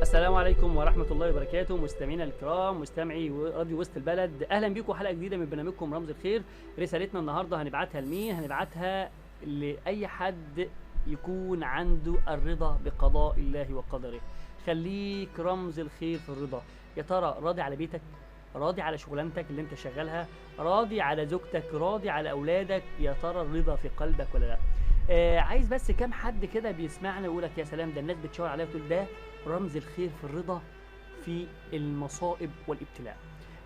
السلام عليكم ورحمة الله وبركاته، مستمعينا الكرام، مستمعي راديو وسط البلد، أهلا بيكم حلقة جديدة من برنامجكم رمز الخير. رسالتنا النهاردة هنبعتها لمين؟ هنبعتها لأي حد يكون عنده الرضا بقضاء الله وقدره. خليك رمز الخير في الرضا. يا ترى راضي على بيتك؟ راضي على شغلانتك اللي انت شغالها؟ راضي على زوجتك؟ راضي على أولادك؟ يا ترى الرضا في قلبك ولا لا؟ عايز بس كام حد كده بيسمعنا ويقول لك يا سلام، ده الناس بتشاور عليا وتقول ده رمز الخير في الرضا في المصائب والابتلاء.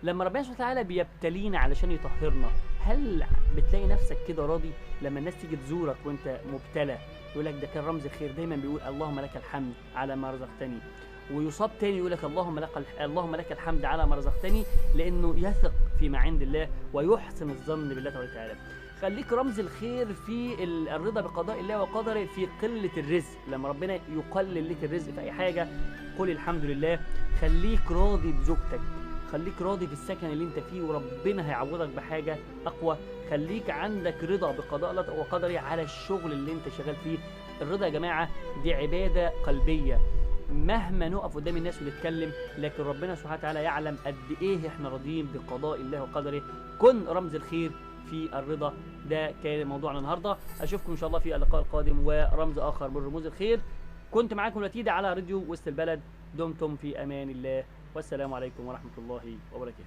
لما ربنا سبحانه وتعالى بيبتلينا علشان يطهرنا، هل بتلاقي نفسك كده راضي؟ لما الناس تيجي تزورك وانت مبتلى يقول لك ده كان رمز الخير، دايما بيقول اللهم لك الحمد على ما رزقتني. ويصاب تاني يقول لك اللهم لك الحمد على ما رزقتني، لانه يثق فيما عند الله ويحسن الظن بالله تبارك وتعالى. خليك رمز الخير في الرضا بقضاء الله وقدره في قلة الرزق. لما ربنا يقلل لك الرزق في أي حاجة قل الحمد لله. خليك راضي بزوجتك، خليك راضي في السكن اللي انت فيه وربنا هيعوضك بحاجة أقوى. خليك عندك رضا بقضاء الله وقدره على الشغل اللي انت شغال فيه. الرضا يا جماعة دي عبادة قلبية، مهما نقف قدام الناس ونتكلم لكن ربنا سبحانه وتعالى يعلم قد ايه احنا راضيين بقضاء الله وقدره. كن رمز الخير في الرضا. ده كان موضوعنا النهارده، اشوفكم ان شاء الله في اللقاء القادم ورمز اخر من رموز الخير. كنت معاكم لتيدة على راديو وسط البلد، دمتم في امان الله، والسلام عليكم ورحمة الله وبركاته.